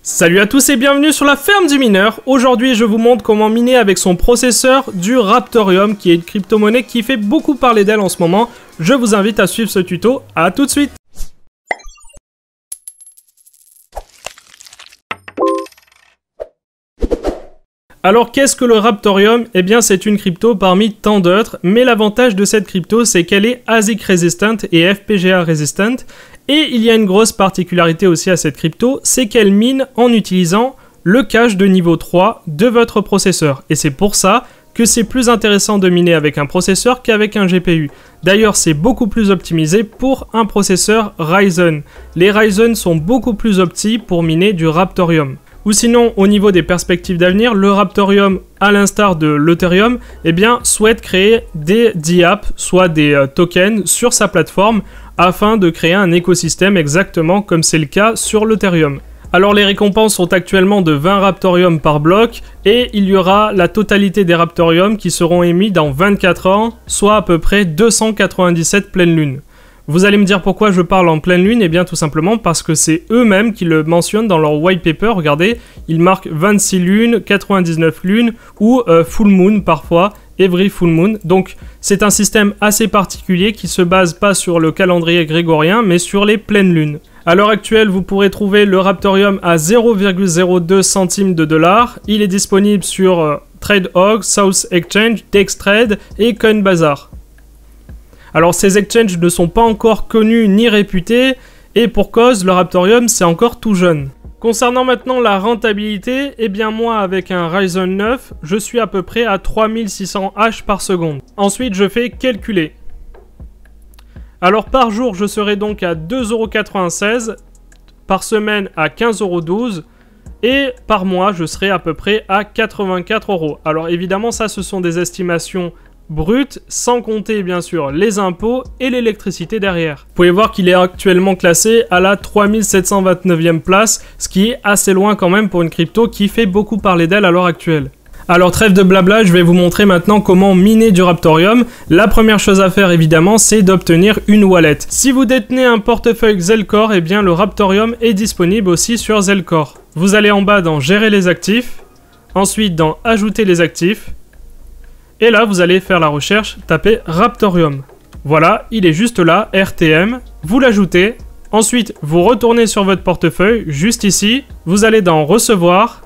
Salut à tous et bienvenue sur la ferme du mineur. Aujourd'hui je vous montre comment miner avec son processeur du Raptorium, qui est une crypto-monnaie qui fait beaucoup parler d'elle en ce moment. Je vous invite à suivre ce tuto, à tout de suite. Alors qu'est-ce que le Raptorium? Eh bien c'est une crypto parmi tant d'autres, mais l'avantage de cette crypto c'est qu'elle est ASIC resistant et FPGA resistant. Et il y a une grosse particularité aussi à cette crypto, c'est qu'elle mine en utilisant le cache de niveau 3 de votre processeur. Et c'est pour ça que c'est plus intéressant de miner avec un processeur qu'avec un GPU. D'ailleurs, c'est beaucoup plus optimisé pour un processeur Ryzen. Les Ryzen sont beaucoup plus optis pour miner du Raptorium. Ou sinon, au niveau des perspectives d'avenir, le Raptorium, à l'instar de l'Ethereum, eh bien, souhaite créer des DApp, soit des tokens, sur sa plateforme, afin de créer un écosystème exactement comme c'est le cas sur l'Ethereum. Alors les récompenses sont actuellement de 20 Raptorium par bloc, et il y aura la totalité des Raptorium qui seront émis dans 24 ans, soit à peu près 297 pleines lunes. Vous allez me dire pourquoi je parle en pleine lune? Eh bien tout simplement parce que c'est eux-mêmes qui le mentionnent dans leur white paper. Regardez, ils marquent 26 lunes, 99 lunes ou full moon parfois, every full moon. Donc c'est un système assez particulier qui se base pas sur le calendrier grégorien mais sur les pleines lunes. À l'heure actuelle, vous pourrez trouver le Raptorium à 0,02 centimes de dollar. Il est disponible sur TradeHog, South Exchange, Dextrade et Coinbazar. Alors ces exchanges ne sont pas encore connus ni réputés, et pour cause, le Raptorium c'est encore tout jeune. Concernant maintenant la rentabilité, eh bien moi avec un Ryzen 9, je suis à peu près à 3600 H par seconde. Ensuite je fais calculer. Alors par jour je serai donc à 2,96 €, par semaine à 15,12 €, et par mois je serai à peu près à 84 €. Alors évidemment ça ce sont des estimations brut, sans compter bien sûr les impôts et l'électricité derrière. Vous pouvez voir qu'il est actuellement classé à la 3729e place, ce qui est assez loin quand même pour une crypto qui fait beaucoup parler d'elle à l'heure actuelle. Alors trêve de blabla, je vais vous montrer maintenant comment miner du Raptorium. La première chose à faire évidemment, c'est d'obtenir une wallet. Si vous détenez un portefeuille Zelcore, eh bien le Raptorium est disponible aussi sur Zelcore. Vous allez en bas dans gérer les actifs, ensuite dans ajouter les actifs, et là, vous allez faire la recherche, tapez Raptorium. Voilà, il est juste là, RTM. Vous l'ajoutez. Ensuite, vous retournez sur votre portefeuille, juste ici. Vous allez dans Recevoir.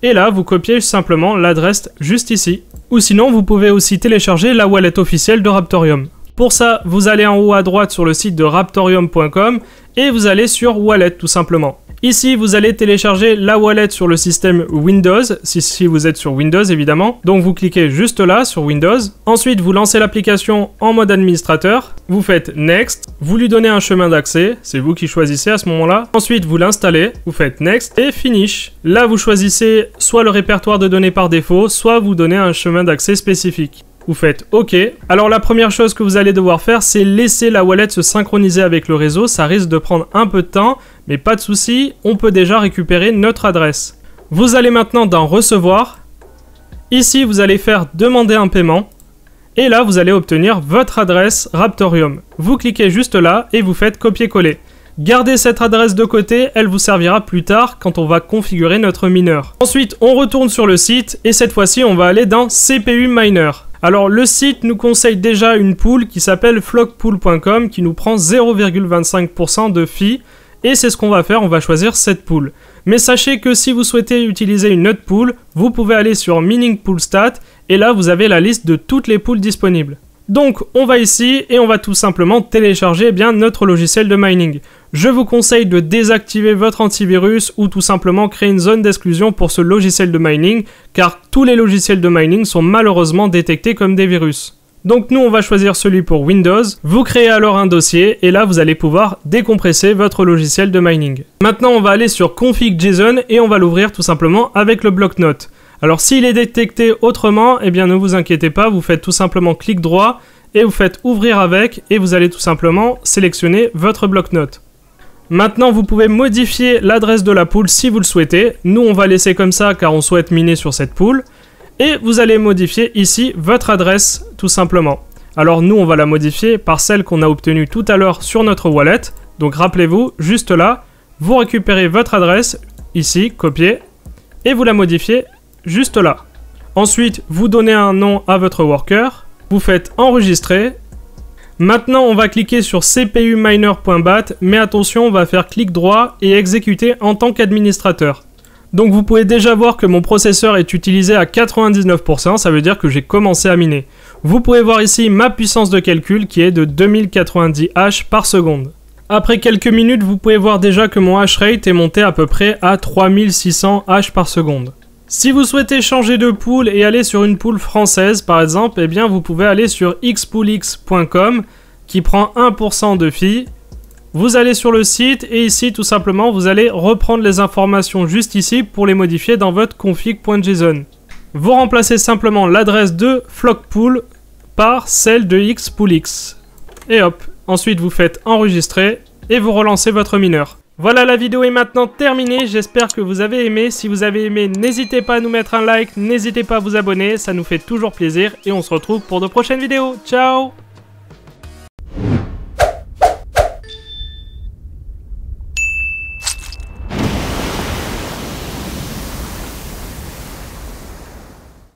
Et là, vous copiez simplement l'adresse juste ici. Ou sinon, vous pouvez aussi télécharger la wallet officielle de Raptorium. Pour ça, vous allez en haut à droite sur le site de raptorium.com et vous allez sur Wallet tout simplement. Ici, vous allez télécharger la wallet sur le système Windows, si vous êtes sur Windows évidemment. Donc vous cliquez juste là sur Windows. Ensuite, vous lancez l'application en mode administrateur. Vous faites Next. Vous lui donnez un chemin d'accès. C'est vous qui choisissez à ce moment-là. Ensuite, vous l'installez. Vous faites Next et Finish. Là, vous choisissez soit le répertoire de données par défaut, soit vous donnez un chemin d'accès spécifique. Vous faites OK. Alors la première chose que vous allez devoir faire, c'est laisser la wallet se synchroniser avec le réseau. Ça risque de prendre un peu de temps, mais pas de souci, on peut déjà récupérer notre adresse. Vous allez maintenant dans Recevoir. Ici, vous allez faire Demander un paiement. Et là, vous allez obtenir votre adresse Raptorium. Vous cliquez juste là et vous faites copier-coller. Gardez cette adresse de côté, elle vous servira plus tard quand on va configurer notre mineur. Ensuite, on retourne sur le site et cette fois-ci, on va aller dans CPU Miner. Alors le site nous conseille déjà une pool qui s'appelle flockpool.com qui nous prend 0,25% de fee et c'est ce qu'on va faire, on va choisir cette pool. Mais sachez que si vous souhaitez utiliser une autre pool, vous pouvez aller sur Mining Pool Stat et là vous avez la liste de toutes les pools disponibles. Donc on va ici et on va tout simplement télécharger notre logiciel de mining. Je vous conseille de désactiver votre antivirus ou tout simplement créer une zone d'exclusion pour ce logiciel de mining car tous les logiciels de mining sont malheureusement détectés comme des virus. Donc nous on va choisir celui pour Windows, vous créez alors un dossier et là vous allez pouvoir décompresser votre logiciel de mining. Maintenant on va aller sur config.json et on va l'ouvrir tout simplement avec le bloc-notes. Alors s'il est détecté autrement, eh bien ne vous inquiétez pas, vous faites tout simplement clic droit et vous faites ouvrir avec et vous allez tout simplement sélectionner votre bloc-notes. Maintenant vous pouvez modifier l'adresse de la pool si vous le souhaitez. Nous on va laisser comme ça car on souhaite miner sur cette pool. Et vous allez modifier ici votre adresse tout simplement. Alors nous on va la modifier par celle qu'on a obtenue tout à l'heure sur notre wallet. Donc rappelez-vous, juste là, vous récupérez votre adresse ici, copier, et vous la modifiez juste là. Ensuite, vous donnez un nom à votre worker, vous faites enregistrer. Maintenant, on va cliquer sur cpuminer.bat, mais attention, on va faire clic droit et exécuter en tant qu'administrateur. Donc vous pouvez déjà voir que mon processeur est utilisé à 99%, ça veut dire que j'ai commencé à miner. Vous pouvez voir ici ma puissance de calcul qui est de 2090 H par seconde. Après quelques minutes, vous pouvez voir déjà que mon hash rate est monté à peu près à 3600 H par seconde. Si vous souhaitez changer de pool et aller sur une pool française par exemple, eh bien vous pouvez aller sur xpoolx.com qui prend 1% de fee. Vous allez sur le site et ici tout simplement vous allez reprendre les informations juste ici pour les modifier dans votre config.json. Vous remplacez simplement l'adresse de Flockpool par celle de xpoolx. Et hop, ensuite vous faites enregistrer et vous relancez votre mineur. Voilà, la vidéo est maintenant terminée, j'espère que vous avez aimé. Si vous avez aimé, n'hésitez pas à nous mettre un like, n'hésitez pas à vous abonner, ça nous fait toujours plaisir et on se retrouve pour de prochaines vidéos. Ciao!